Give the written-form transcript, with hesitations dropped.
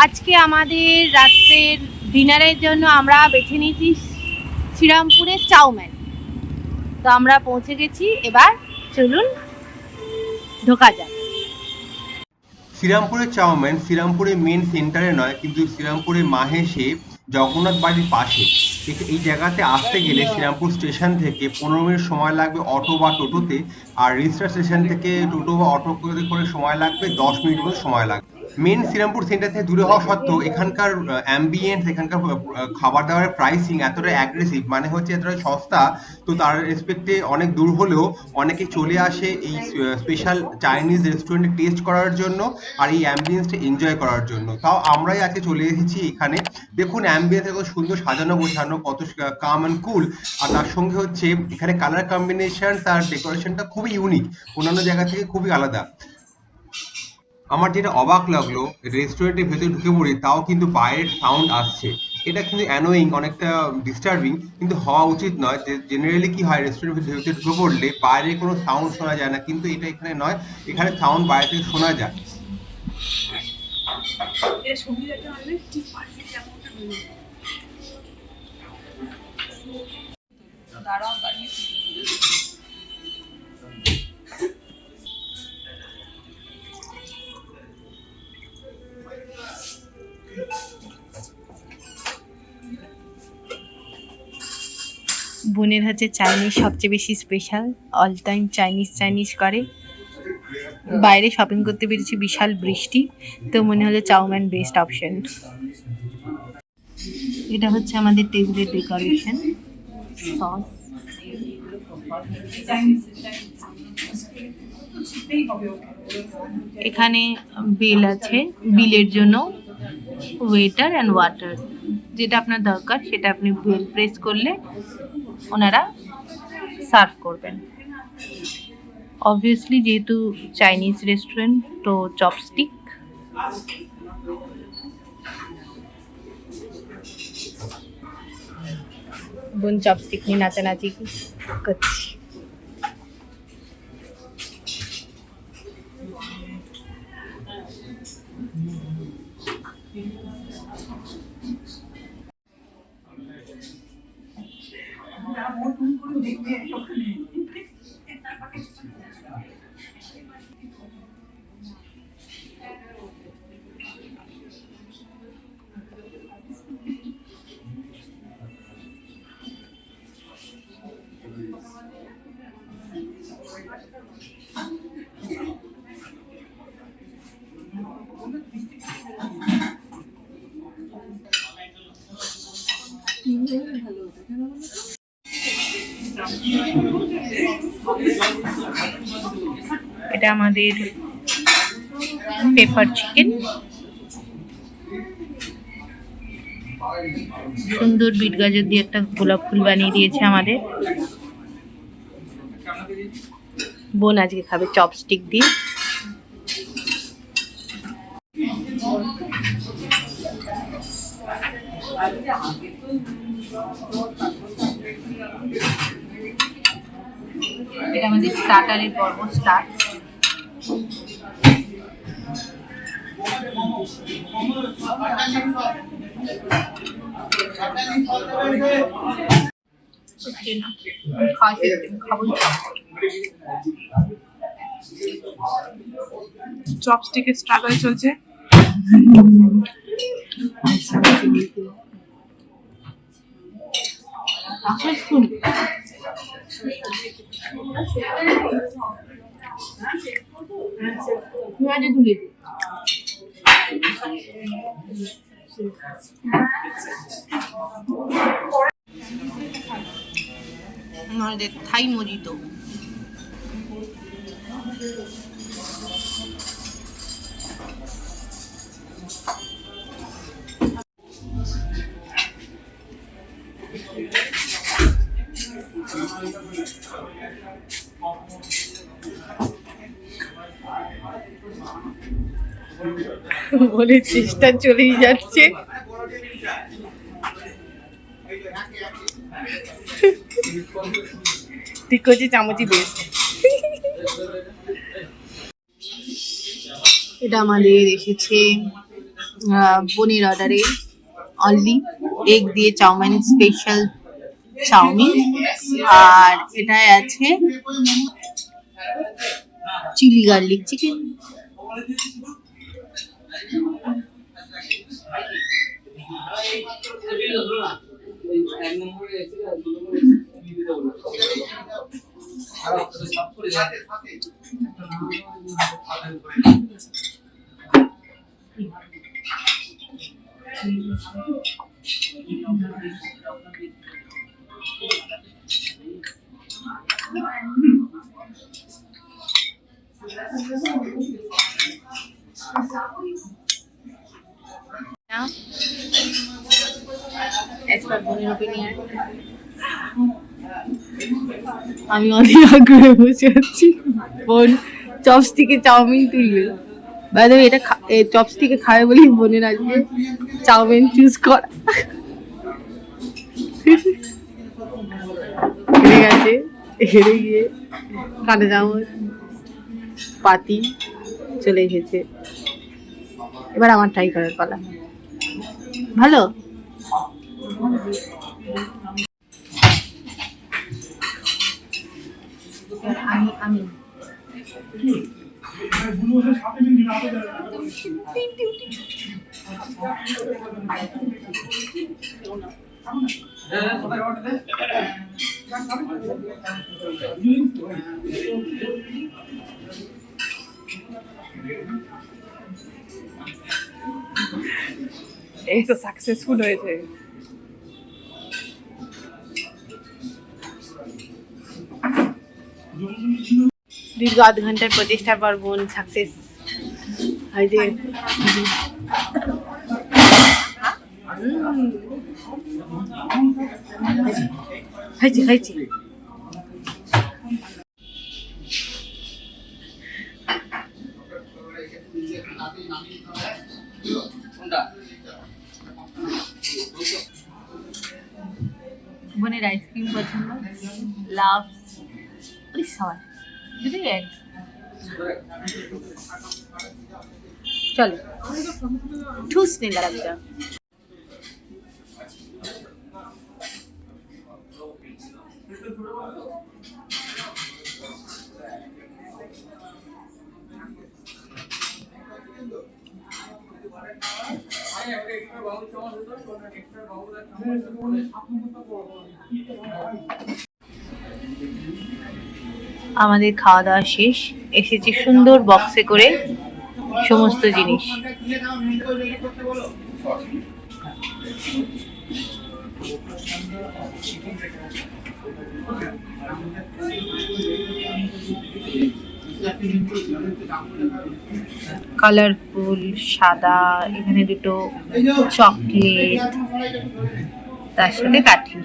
আজকে আমাদের রাত্রের ডিনারের জন্য আমরা বেছে নিয়েছি শ্রীরামপুরের চাউম্যান। তো আমরা পৌঁছে গেছি, এবার চলুন ঢোকা যাক। শ্রীরামপুরের চাউম্যান শ্রীরামপুরের মেন সেন্টারে নয়, কিন্তু শ্রীরামপুরের মাহেশে জগন্নাথ বাড়ির পাশে। এই জায়গাতে আসতে গেলে শ্রীরামপুর স্টেশন থেকে 15 মিনিট সময় লাগবে অটো বা টোটোতে, আর রিস্টার স্টেশন থেকে টোটো বা অটো করে সময় লাগবে 10 মিনিট মতো সময় লাগবে। মেন শ্রীরামপুর সেন্টার থেকে দূরে হওয়া সত্ত্বেও এখানকার অ্যাম্বিয়েন্স, এখানকার খাবার দাবারের প্রাইসিং এতটা অ্যাগ্রেসিভ, মানে হচ্ছে এতটা সস্তা। তো তার রেসপেক্টে অনেক দূর হলেও অনেকে চলে আসে এই স্পেশাল চাইনিজ রেস্টুরেন্টে টেস্ট করার জন্য আর এই অ্যাম্বিয়েন্সটা এনজয় করার জন্য। তাও আমরাই আজকে চলে এসেছি এখানে। দেখুন অ্যাম্বিয়েন্স কত সুন্দর সাজানো গোছানো, কত কাম অ্যান্ড কুল। আর তার সঙ্গে হচ্ছে এখানে কালার কম্বিনেশন আর ডেকোরেশনটা খুবই ইউনিক, অন্যান্য জায়গা থেকে খুবই আলাদা। আমার যেটা অবাক লাগলো, রেস্টুরেন্টের ভেতরে ঢুকে পড়ি তাও কিন্তু বাইরের সাউন্ড আসছে। এটা কিন্তু অ্যানোয়িং, অনেকটা ডিস্টার্বিং, কিন্তু হওয়া উচিত নয়। জেনারেলি কি হয়, রেস্টুরেন্টের ভেতরে ঢুকে পড়লে বাইরে কোনো সাউন্ড শোনা যায় না, কিন্তু এটা এখানে নয়, এখানে সাউন্ড বাইরে থেকে শোনা যায়। বোনের হচ্ছে চাইনিজ সবচেয়ে বেশি স্পেশাল, অল টাইম চাইনিজ করে। বাইরে শপিং করতে পেরেছি, বিশাল বৃষ্টি, তো মনে হলো চাউম্যান বেস্ট অপশন। এটা হচ্ছে আমাদের টেবিলের ডেকোরেশন, সস। এখানে বিল আছে, বিলের জন্য ওয়েটার অ্যান্ড ওয়াটার, যেটা আপনার দরকার সেটা আপনি বেল প্রেস করলে ওনারা সার্ভ করবেন। অবভিয়াসলি যেহেতু চাইনিজ রেস্টুরেন্ট, তো চপস্টিক। বোন চপস্টিক নিয়ে নাচানাচি করছি। এটা আমাদের পেপার চিকেন, সুন্দর বিট গাজর দিয়ে একটা গোলাপ ফুল বানিয়ে দিয়েছে আমাদের বোন। আজকে খাবে চপস্টিক দিয়ে। এটা আমাদের স্টার্টারের পর্ব স্টার্ট। চপস্টিকের স্ট্রাগল চলছে। আমাদের থাই মজিতো। বলে চেষ্টা চলেই যাচ্ছে। ঠিক করছি, চামচি বেস্ট। এটা আমাদের এসেছে বোনের অর্ডারে অনলি এগ দিয়ে চাউমিন, স্পেশাল চাউমিন। আর এটায় আছে চিলি গার্লিক চিকেন। বোনের ওপিনিয়ন, আমি অনেক আগ্রহে বসে আছি। বোন চপস্টিকে চাউমিন তুলবে। বাই দ্য ওয়ে, এটা চপস্টিকে খাবে বলেই বোনের আজকে চাউমিন চুজ করা। হেরে গেছে, হেরে গিয়ে কাঁটা চামচ পাতি চলে এসেছে। এবার আমার ট্রাই করার পালা। ভালো? আমি এই তো সাকসেসফুল হয়েছে। দীর্ঘ আধ ঘন্টার প্রচেষ্টার পর বোন সাকসেস হয়েছে। হয়েছে হয়েছে। বোনের আইসক্রিম পছন্দ, লাভ সবাই চলো ঠুস নেই দাঁড়াবি। আমাদের খাওয়া দাওয়া শেষ, এসেছি সুন্দর বক্সে করে সমস্ত জিনিস। কালারফুল সাদা, এখানে দুটো চকলেট, তার সাথে কাঠি।